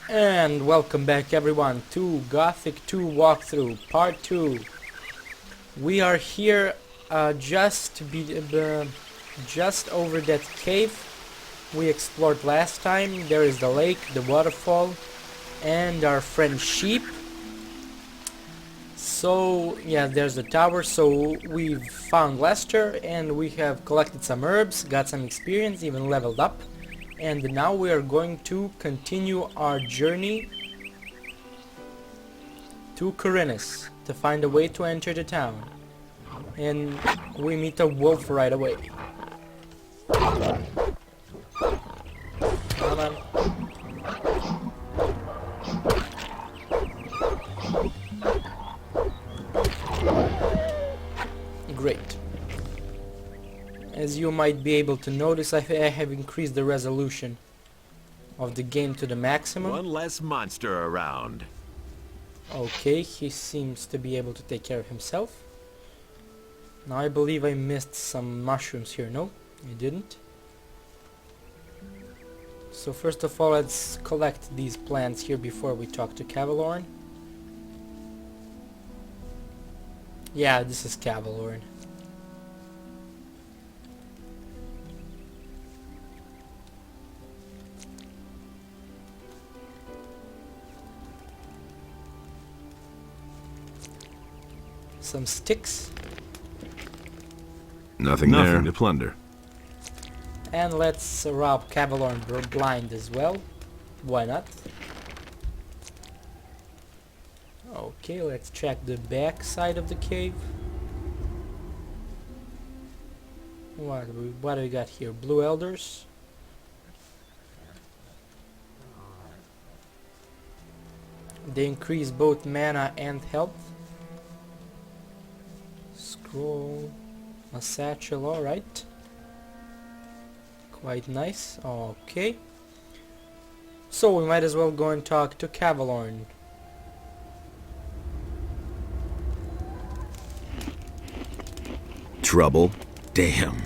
And welcome back everyone to Gothic 2 walkthrough part 2. We are here just over that cave we explored last time. There is the lake, the waterfall, and our friend sheep. So yeah, there's the tower. So we've found Lester and we have collected some herbs, got some experience, even leveled up. And now we are going to continue our journey to Corinus to find a way to enter the town. And we meet a wolf right away. Come on. Great. As you might be able to notice, I have increased the resolution of the game to the maximum. One less monster around. Okay, he seems to be able to take care of himself. Now I believe I missed some mushrooms here. No, I didn't. So first of all, let's collect these plants here before we talk to Cavalorn. Yeah, this is Cavalorn. Some sticks. Nothing to plunder. And let's rob Cavalorn blind as well. Why not? Okay, let's check the back side of the cave. What do we got here? Blue elders. They increase both mana and health. Scroll, a satchel, alright. Quite nice. Okay. So we might as well go and talk to Cavalorn. Trouble? Damn.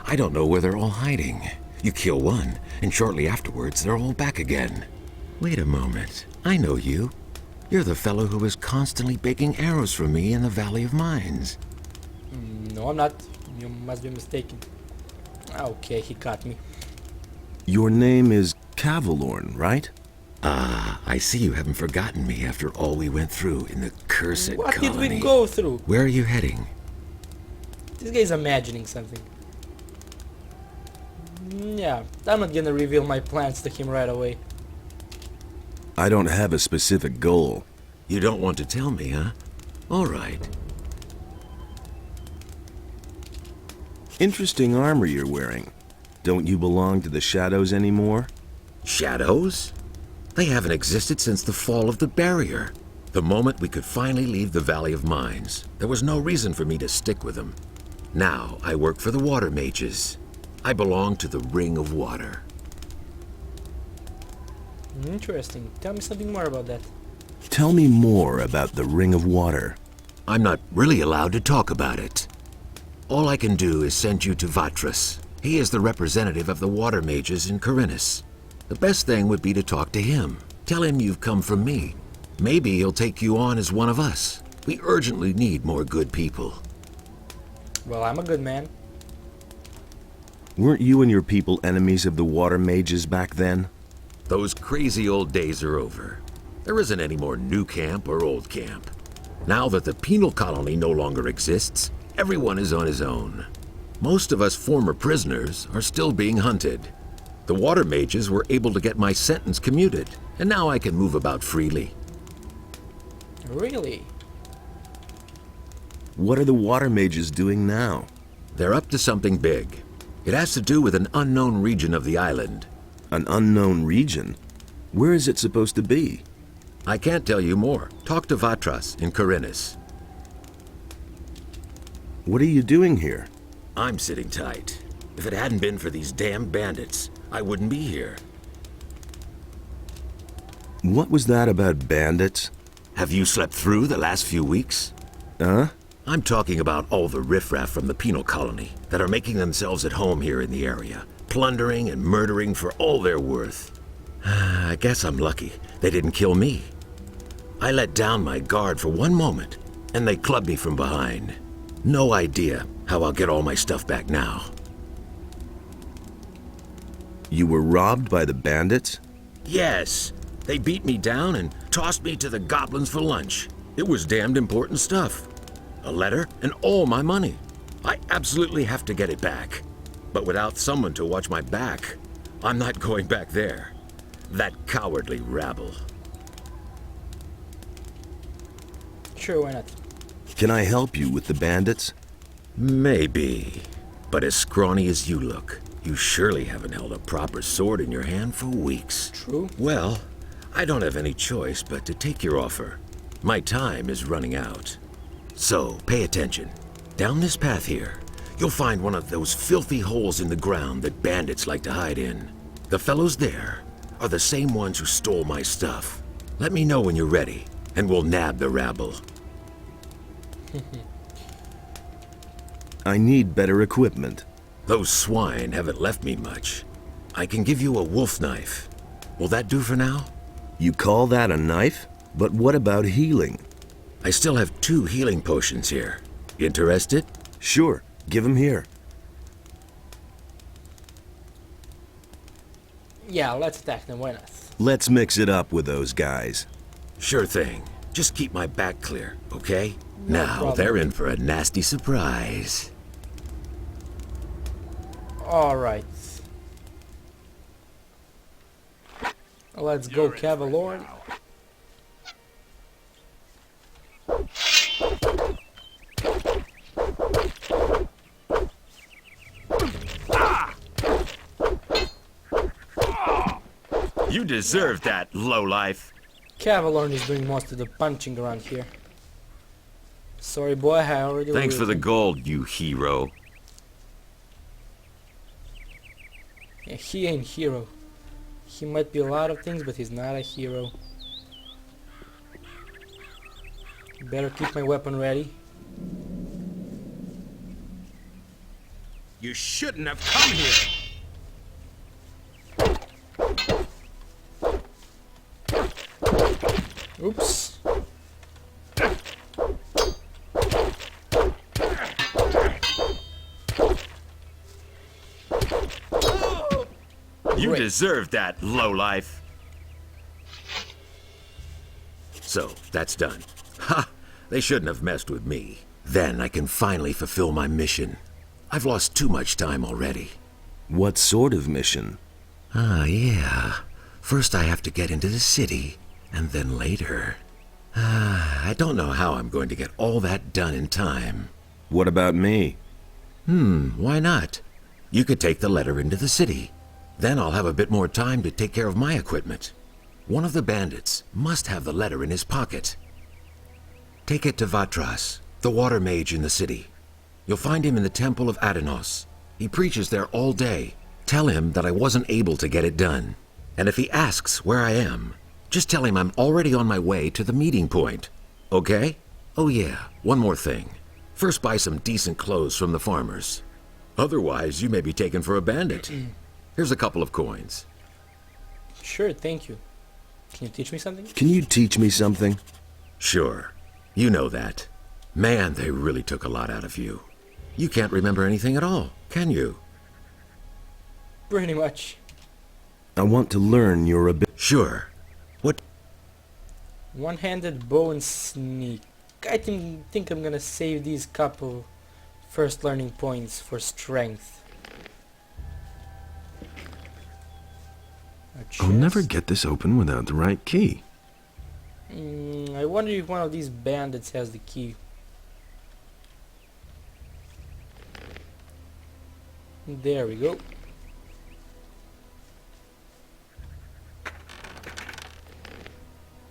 I don't know where they're all hiding. You kill one, and shortly afterwards they're all back again. Wait a moment. I know you. You're the fellow who was constantly baking arrows for me in the Valley of Mines. No, I'm not. You must be mistaken. Okay, he caught me. Your name is Cavalorn, right? Ah, I see you haven't forgotten me after all we went through in the cursed What colony. did we go through? Where are you heading? This guy's imagining something. Yeah, I'm not gonna reveal my plans to him right away. I don't have a specific goal. You don't want to tell me, huh? All right. Interesting armor you're wearing. Don't you belong to the Shadows anymore? Shadows? They haven't existed since the fall of the barrier. The moment we could finally leave the Valley of Mines, there was no reason for me to stick with them. Now I work for the Water Mages. I belong to the Ring of Water. Interesting. Tell me something more about that. Tell me more about the Ring of Water. I'm not really allowed to talk about it. All I can do is send you to Vatras. He is the representative of the Water Mages in Corinus. The best thing would be to talk to him. Tell him you've come from me. Maybe he'll take you on as one of us. We urgently need more good people. Well, I'm a good man. Weren't you and your people enemies of the Water Mages back then? Those crazy old days are over. There isn't any more new camp or old camp. Now that the penal colony no longer exists, everyone is on his own. Most of us former prisoners are still being hunted. The Water Mages were able to get my sentence commuted, and now I can move about freely. Really? What are the Water Mages doing now? They're up to something big. It has to do with an unknown region of the island. An unknown region? Where is it supposed to be? I can't tell you more. Talk to Vatras in Corinus. What are you doing here? I'm sitting tight. If it hadn't been for these damn bandits, I wouldn't be here. What was that about bandits? Have you slept through the last few weeks? Huh? I'm talking about all the riffraff from the penal colony that are making themselves at home here in the area, plundering and murdering for all they're worth. I guess I'm lucky. They didn't kill me. I let down my guard for one moment, and they clubbed me from behind. No idea how I'll get all my stuff back now. You were robbed by the bandits? Yes, they beat me down and tossed me to the goblins for lunch. It was damned important stuff. A letter and all my money. I absolutely have to get it back. But without someone to watch my back, I'm not going back there. That cowardly rabble. Sure, why not? Can I help you with the bandits? Maybe. But as scrawny as you look, you surely haven't held a proper sword in your hand for weeks. True. Well, I don't have any choice but to take your offer. My time is running out. So, pay attention. Down this path here, you'll find one of those filthy holes in the ground that bandits like to hide in. The fellows there are the same ones who stole my stuff. Let me know when you're ready, and we'll nab the rabble. I need better equipment. Those swine haven't left me much. I can give you a wolf knife. Will that do for now? You call that a knife? But what about healing? I still have 2 healing potions here. Interested? Sure, give 'em here. Yeah, let's attack them, why not? Let's mix it up with those guys. Sure thing. Just keep my back clear, okay? No Now, problem. they're in for a nasty surprise. Alright. Let's go, Cavalorn. You deserve that, lowlife. Cavalorn is doing most of the punching around here. Sorry, boy, I already Thanks for the losing. gold, you hero. Yeah, he ain't hero. He might be a lot of things, but he's not a hero. Better keep my weapon ready. You shouldn't have come here. Oops. You Great. deserve that, lowlife. So, that's done. Ha! They shouldn't have messed with me. Then I can finally fulfill my mission. I've lost too much time already. What sort of mission? Ah, yeah. First I have to get into the city, and then later. I don't know how I'm going to get all that done in time. What about me? Why not? You could take the letter into the city. Then I'll have a bit more time to take care of my equipment. One of the bandits must have the letter in his pocket. Take it to Vatras, the water mage in the city. You'll find him in the Temple of Adenos. He preaches there all day. Tell him that I wasn't able to get it done. And if he asks where I am, just tell him I'm already on my way to the meeting point. Okay? Oh yeah, one more thing. First buy some decent clothes from the farmers. Otherwise, you may be taken for a bandit. Here's a couple of coins. Sure, thank you. Can you teach me something? Can you teach me something? Sure. You know that. Man, they really took a lot out of you. You can't remember anything at all, can you? Pretty much. I want to learn your ability. Sure. What? One-handed bow and sneak. I think I'm gonna save these couple first learning points for strength. A I'll never chest. get this open without the right key. I wonder if one of these bandits has the key. There we go.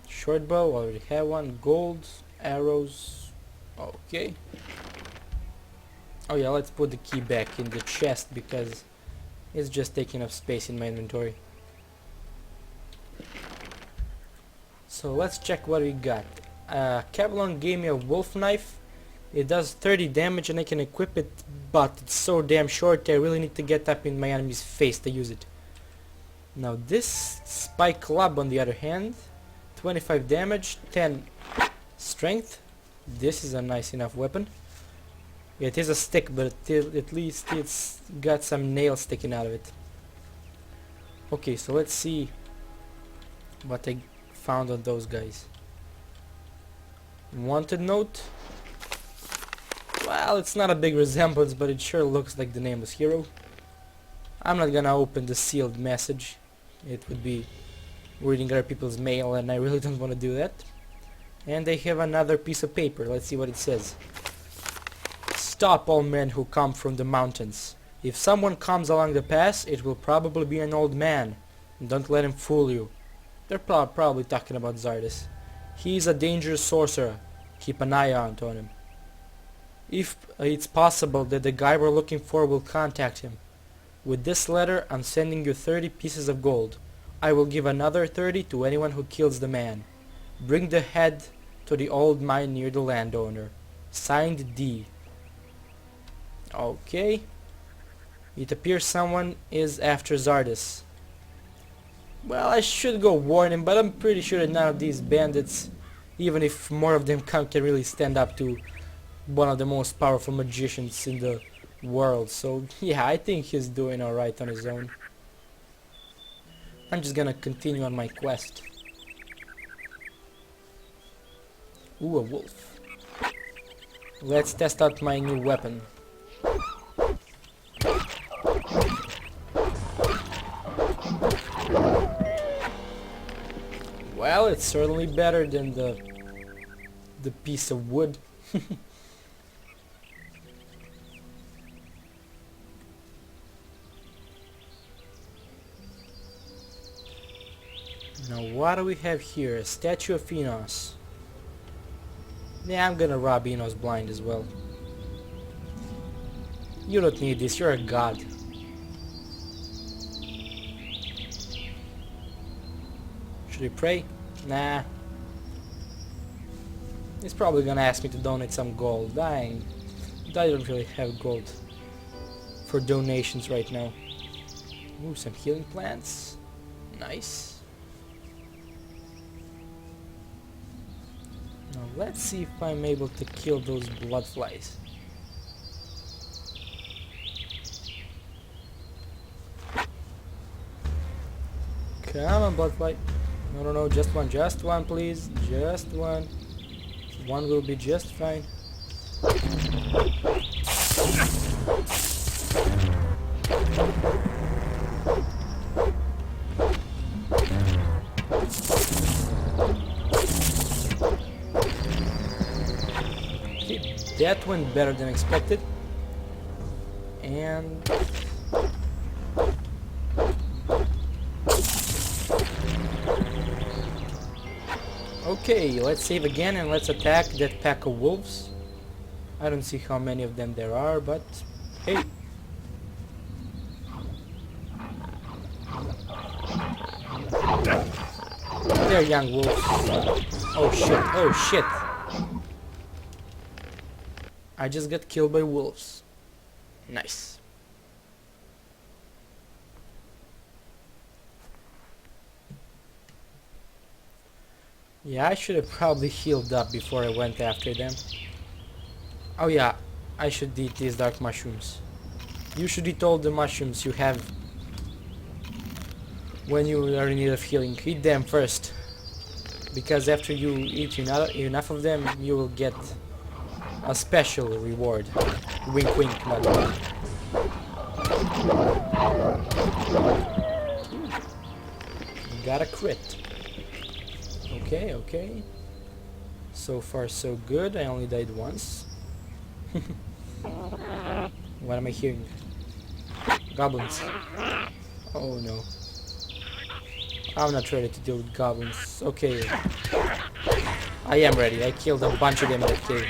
Short bow, already have one. Gold, arrows. Okay. Oh yeah, let's put the key back in the chest because it's just taking up space in my inventory. So let's check what we got. Cavalon gave me a wolf knife. It does 30 damage and I can equip it, but it's so damn short I really need to get up in my enemy's face to use it. Now this spike club on the other hand 25 damage, 10 strength. This is a nice enough weapon. It is a stick, but at least it's got some nails sticking out of it. Okay, so let's see what I found on those guys. Wanted note. Well, it's not a big resemblance, but it sure looks like the nameless hero. I'm not gonna open the sealed message. It would be reading other people's mail, and I really don't want to do that. And they have another piece of paper. Let's see what it says. Stop all men who come from the mountains. If someone comes along the pass, it will probably be an old man. Don't let him fool you. They're probably talking about Zardes. He is a dangerous sorcerer. Keep an eye out on him. If it's possible that the guy we're looking for will contact him. With this letter, I'm sending you 30 pieces of gold. I will give another 30 to anyone who kills the man. Bring the head to the old mine near the landowner. Signed, D. Okay. It appears someone is after Zardes. Well, I should go warn him, but I'm pretty sure that none of these bandits, even if more of them come, can really stand up to one of the most powerful magicians in the world. So yeah, I think he's doing alright on his own. I'm just gonna continue on my quest. Ooh, a wolf. Let's test out my new weapon. Well, it's certainly better than the piece of wood. Now what do we have here? A statue of Enos. Yeah, I'm gonna rob Enos blind as well. You don't need this, you're a god. Should we pray? Nah. He's probably gonna ask me to donate some gold. I don't really have gold for donations right now. Ooh, some healing plants. Nice. Now let's see if I'm able to kill those blood flies. Come on, blood fly. No, just one please, just one. One will be just fine. Okay, that went better than expected. And okay, let's save again and let's attack that pack of wolves. I don't see how many of them there are, but hey. They're young wolves. Oh shit. I just got killed by wolves. Nice. Yeah, I should have probably healed up before I went after them. Oh yeah, I should eat these dark mushrooms. You should eat all the mushrooms you have when you are in need of healing. Eat them first, because after you eat enough of them, you will get a special reward. Wink wink, not wink. Got a crit. Okay. So far so good. I only died once. What am I hearing? Goblins. Oh no. I'm not ready to deal with goblins. Okay. I am ready. I killed a bunch of them in that cave.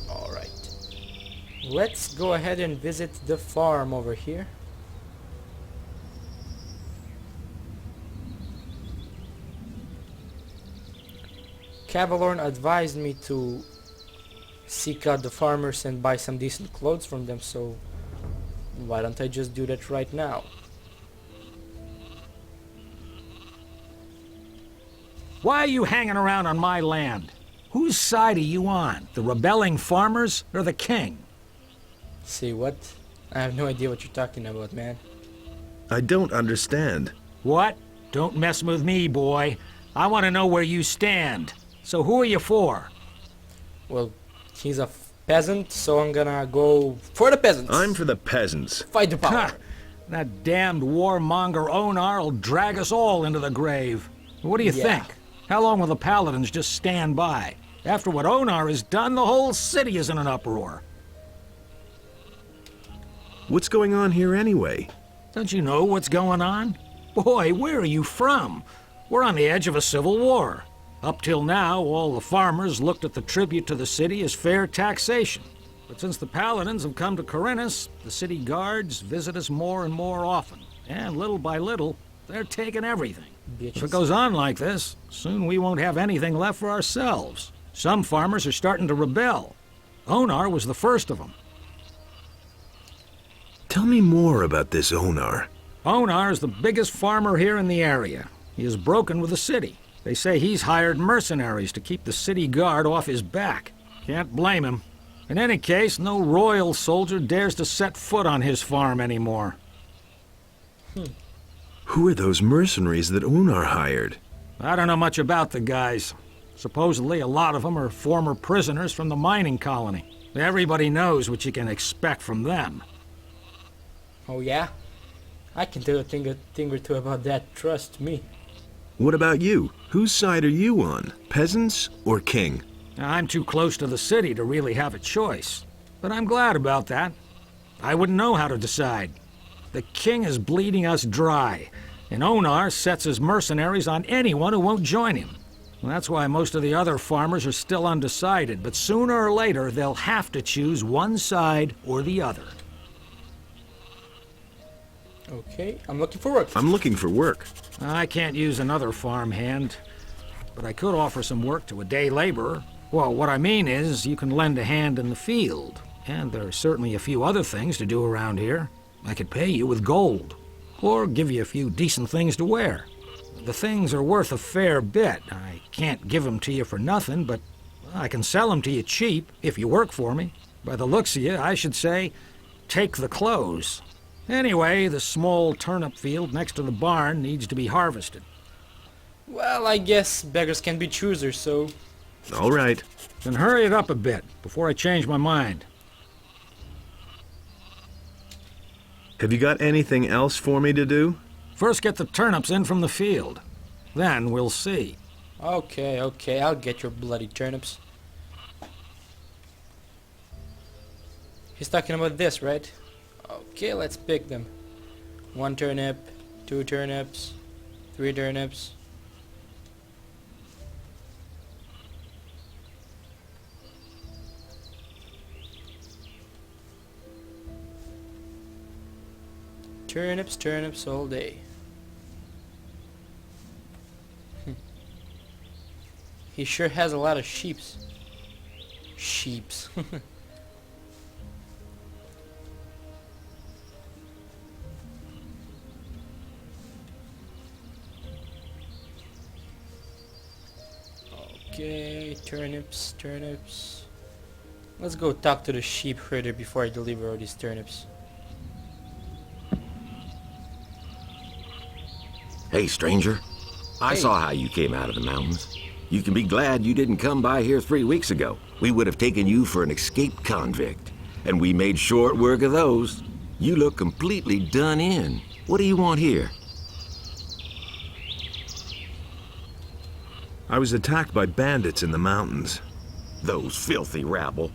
Alright. Let's go ahead and visit the farm over here. Cavalorn advised me to seek out the farmers and buy some decent clothes from them, so why don't I just do that right now? Why are you hanging around on my land? Whose side are you on? The rebelling farmers or the king? See what? I have no idea what you're talking about, man. I don't understand. What? Don't mess with me, boy. I want to know where you stand. So who are you for? Well, he's a peasant, so I'm gonna go for the peasants. I'm for the peasants. Fight the power. Ha! That damned warmonger NotR will drag us all into the grave. What do you Yeah. think? How long will the paladins just stand by? After what NotR has done, the whole city is in an uproar. What's going on here anyway? Don't you know what's going on? Boy, where are you from? We're on the edge of a civil war. Up till now, all the farmers looked at the tribute to the city as fair taxation. But since the paladins have come to Corinthus, the city guards visit us more and more often. And little by little, they're taking everything. If it goes on like this, soon we won't have anything left for ourselves. Some farmers are starting to rebel. NotR was the first of them. Tell me more about this NotR. NotR is the biggest farmer here in the area. He is broken with the city. They say he's hired mercenaries to keep the city guard off his back. Can't blame him. In any case, no royal soldier dares to set foot on his farm anymore. Who are those mercenaries that NotR hired? I don't know much about the guys. Supposedly, a lot of them are former prisoners from the mining colony. Everybody knows what you can expect from them. Oh yeah? I can tell a thing or two about that, trust me. What about you? Whose side are you on? Peasants or king? I'm too close to the city to really have a choice. But I'm glad about that. I wouldn't know how to decide. The king is bleeding us dry, and NotR sets his mercenaries on anyone who won't join him. And that's why most of the other farmers are still undecided, but sooner or later they'll have to choose one side or the other. Okay, I'm looking for work. I'm looking for work. I can't use another farmhand, but I could offer some work to a day laborer. Well, what I mean is, you can lend a hand in the field, and there are certainly a few other things to do around here. I could pay you with gold, or give you a few decent things to wear. The things are worth a fair bit. I can't give them to you for nothing, but I can sell them to you cheap if you work for me. By the looks of you, I should say, take the clothes. Anyway, the small turnip field next to the barn needs to be harvested. Well, I guess beggars can be choosers, so... All right. Then hurry it up a bit before I change my mind. Have you got anything else for me to do? First get the turnips in from the field. Then we'll see. Okay, I'll get your bloody turnips. He's talking about this, right? Okay, let's pick them. 1 turnip, 2 turnips, 3 turnips. Turnips all day. He sure has a lot of sheeps. Sheeps. Okay, turnips. Let's go talk to the sheep herder before I deliver all these turnips. Hey, stranger. I Hey. saw how you came out of the mountains. You can be glad you didn't come by here 3 weeks ago. We would have taken you for an escaped convict. And we made short work of those. You look completely done in. What do you want here? I was attacked by bandits in the mountains. Those filthy rabble.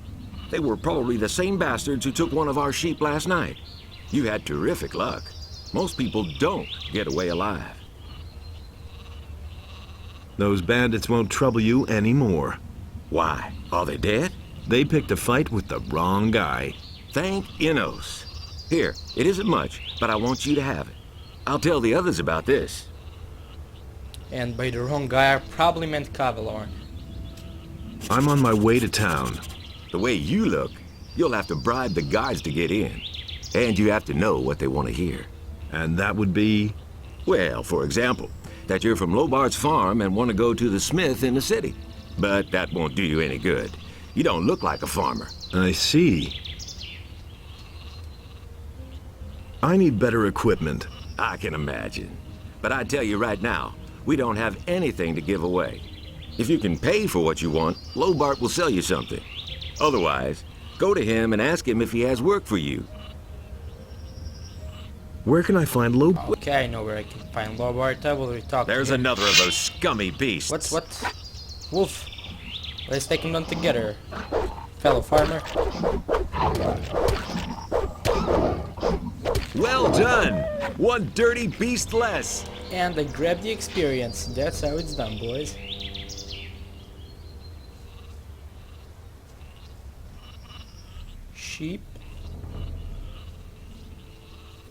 They were probably the same bastards who took one of our sheep last night. You had terrific luck. Most people don't get away alive. Those bandits won't trouble you anymore. Why? Are they dead? They picked a fight with the wrong guy. Thank Innos. Here, it isn't much, but I want you to have it. I'll tell the others about this. And by the wrong guy, I probably meant Cavalorn. I'm on my way to town. The way you look, you'll have to bribe the guards to get in. And you have to know what they want to hear. And that would be... Well, for example, that you're from Lobart's farm and want to go to the smith in the city. But that won't do you any good. You don't look like a farmer. I see. I need better equipment. I can imagine. But I tell you right now, we don't have anything to give away. If you can pay for what you want, Lobart will sell you something. Otherwise, go to him and ask him if he has work for you. Where can I find Lob? Okay, I know where I can find Lobart. I will talk to There's him. another of those scummy beasts. What? Wolf. Let's take them on together, fellow farmer. Well done! One dirty beast less! And I grab the experience. That's how it's done, boys. Sheep.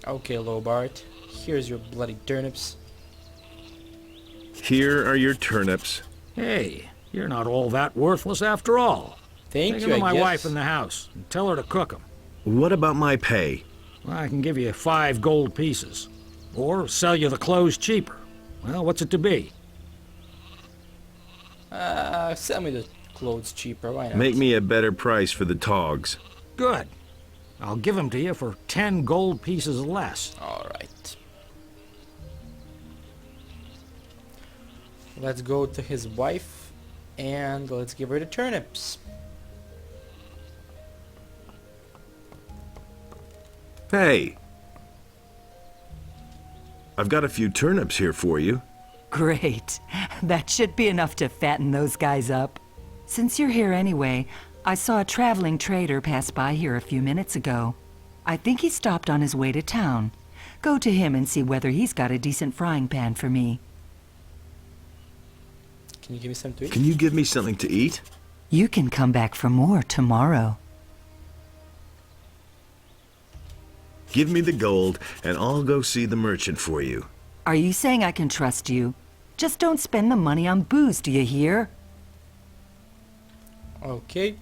Okay, Lobart. Here's your bloody turnips. Here are your turnips. Hey, you're not all that worthless after all. Thank Take you, them to I my guess. wife in the house and tell her to cook them. What about my pay? I can give you 5 gold pieces. Or sell you the clothes cheaper. Well, what's it to be? Sell me the clothes cheaper, why not? Make me a better price for the togs. Good. I'll give them to you for 10 gold pieces less. Alright. Let's go to his wife and let's give her the turnips. Hey! I've got a few turnips here for you. Great. That should be enough to fatten those guys up. Since you're here anyway, I saw a traveling trader pass by here a few minutes ago. I think he stopped on his way to town. Go to him and see whether he's got a decent frying pan for me. Can you give me some to eat? Can you give me something to eat? You can come back for more tomorrow. Give me the gold, and I'll go see the merchant for you. Are you saying I can trust you? Just don't spend the money on booze, do you hear? Okay.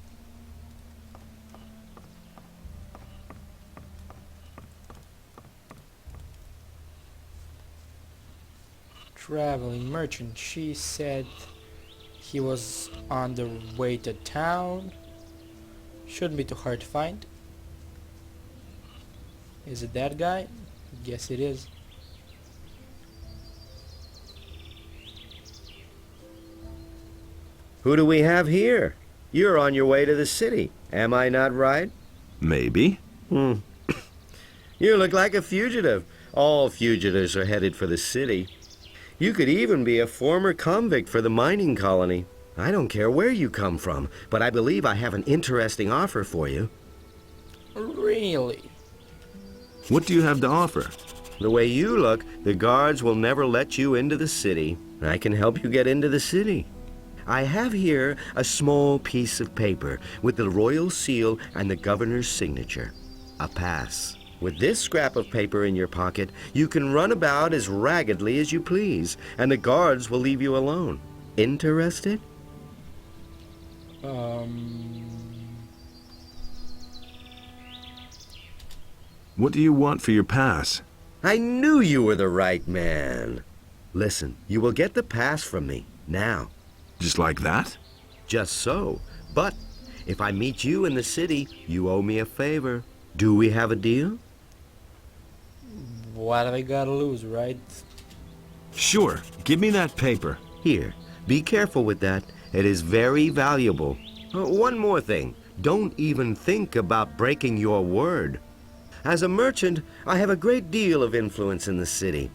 Traveling merchant. She said he was on the way to town. Shouldn't be too hard to find. Is it that guy? Guess it is. Who do we have here? You're on your way to the city. Am I not right? Maybe. You look like a fugitive. All fugitives are headed for the city. You could even be a former convict for the mining colony. I don't care where you come from, but I believe I have an interesting offer for you. Really? What do you have to offer? The way you look, the guards will never let you into the city. I can help you get into the city. I have here a small piece of paper with the royal seal and the governor's signature. A pass. With this scrap of paper in your pocket, you can run about as raggedly as you please, and the guards will leave you alone. Interested? What do you want for your pass? I knew you were the right man. Listen, you will get the pass from me, now. Just like that? Just so. But if I meet you in the city, you owe me a favor. Do we have a deal? What have I gotta lose, right? Sure. Give me that paper. Here, be careful with that. It is very valuable. One more thing. Don't even think about breaking your word. As a merchant, I have a great deal of influence in the city.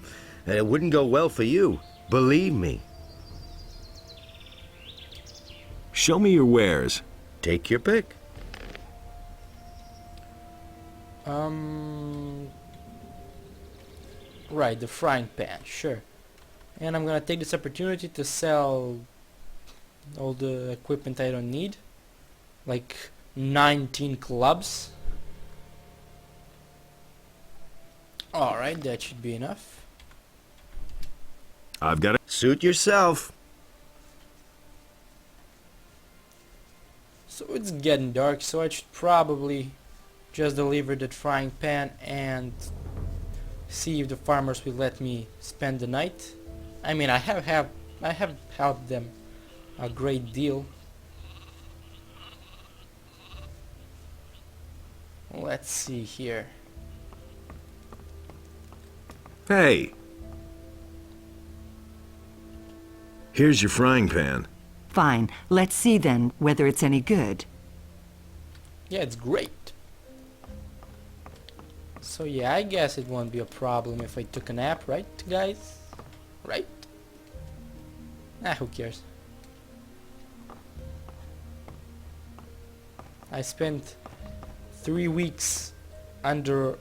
And it wouldn't go well for you. Believe me. Show me your wares. Take your pick. Right, the frying pan, sure. And I'm gonna take this opportunity to sell all the equipment I don't need. Like 19 clubs. Alright, that should be enough. I've got it. Suit yourself. So it's getting dark, so I should probably just deliver that frying pan and see if the farmers will let me spend the night. I mean, I have helped them a great deal. Let's see here. Hey! Here's your frying pan. Fine. Let's see then whether it's any good. Yeah, it's great. So yeah, I guess it won't be a problem if I took a nap, right, guys? Right? Ah, who cares? I spent 3 weeks under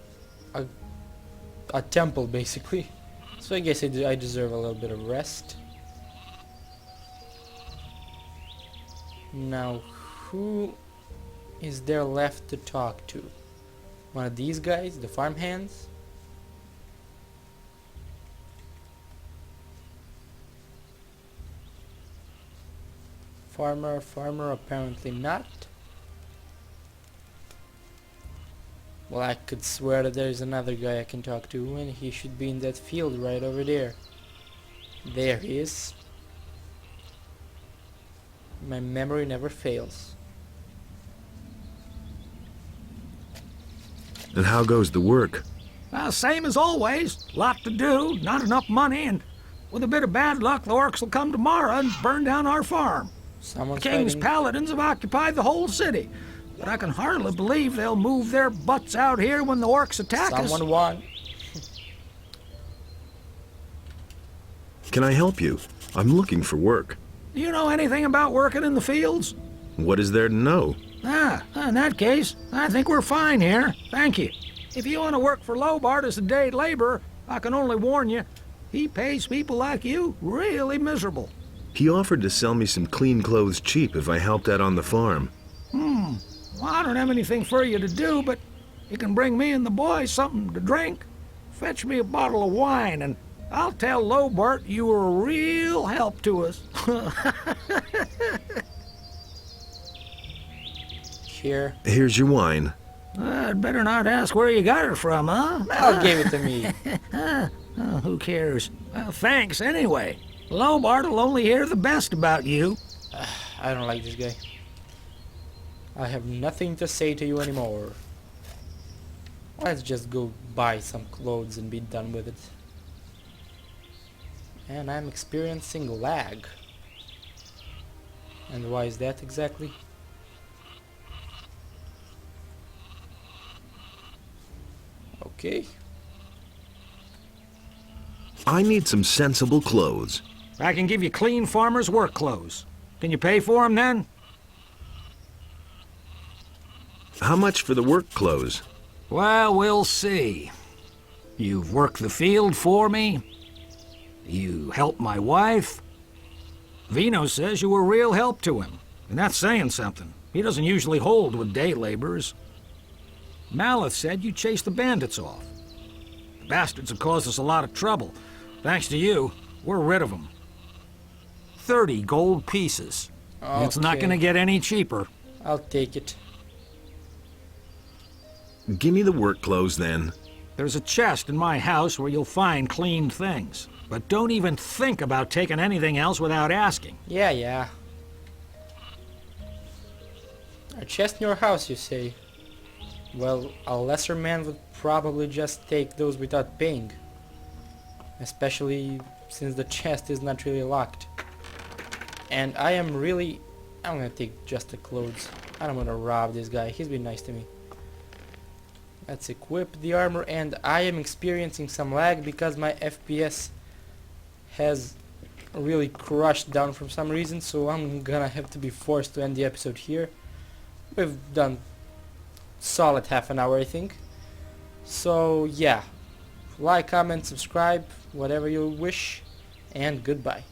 a temple, basically. So I guess I deserve a little bit of rest. Now, who is there left to talk to? One of these guys, the farmhands? Farmer, apparently not. Well, I could swear that there's another guy I can talk to, and he should be in that field right over there. There he is. My memory never fails. And how goes the work? Same as always. Lot to do, not enough money, and with a bit of bad luck, the orcs will come tomorrow and burn down our farm. Someone's King's fighting. paladins have occupied the whole city, but I can hardly believe they'll move their butts out here when the orcs attack us. Someone won. Can I help you? I'm looking for work. Do you know anything about working in the fields? What is there to know? In that case, I think we're fine here. Thank you. If you want to work for Lobart as a day laborer, I can only warn you, he pays people like you really miserable. He offered to sell me some clean clothes cheap if I helped out on the farm. Well, I don't have anything for you to do, but you can bring me and the boys something to drink. Fetch me a bottle of wine, and I'll tell Lobart you were a real help to us. Here. Here's your wine. I'd better not ask where you got it from, huh? I'll give it to me. Oh, who cares? Well, thanks anyway. Lobart will only hear the best about you. I don't like this guy. I have nothing to say to you anymore. Let's just go buy some clothes and be done with it. And I'm experiencing lag. And why is that exactly? Okay. I need some sensible clothes. I can give you clean farmer's work clothes. Can you pay for them then? How much for the work clothes? Well, we'll see. You've worked the field for me. You helped my wife. Vino says you were a real help to him, and that's saying something. He doesn't usually hold with day laborers. Maleth said you chased the bandits off. The bastards have caused us a lot of trouble. Thanks to you, we're rid of them. 30 gold pieces. It's not Okay. going to get any cheaper. I'll take it. Give me the work clothes then. There's a chest in my house where you'll find clean things. But don't even think about taking anything else without asking. Yeah. A chest in your house, you say? Well, a lesser man would probably just take those without paying. Especially since the chest is not really locked. And I'm gonna take just the clothes. I don't wanna rob this guy, he's been nice to me. Let's equip the armor, and I am experiencing some lag because my FPS has really crushed down from some reason, so I'm gonna have to be forced to end the episode here. We've done solid half an hour, I think. So yeah, like, comment, subscribe, whatever you wish, and goodbye.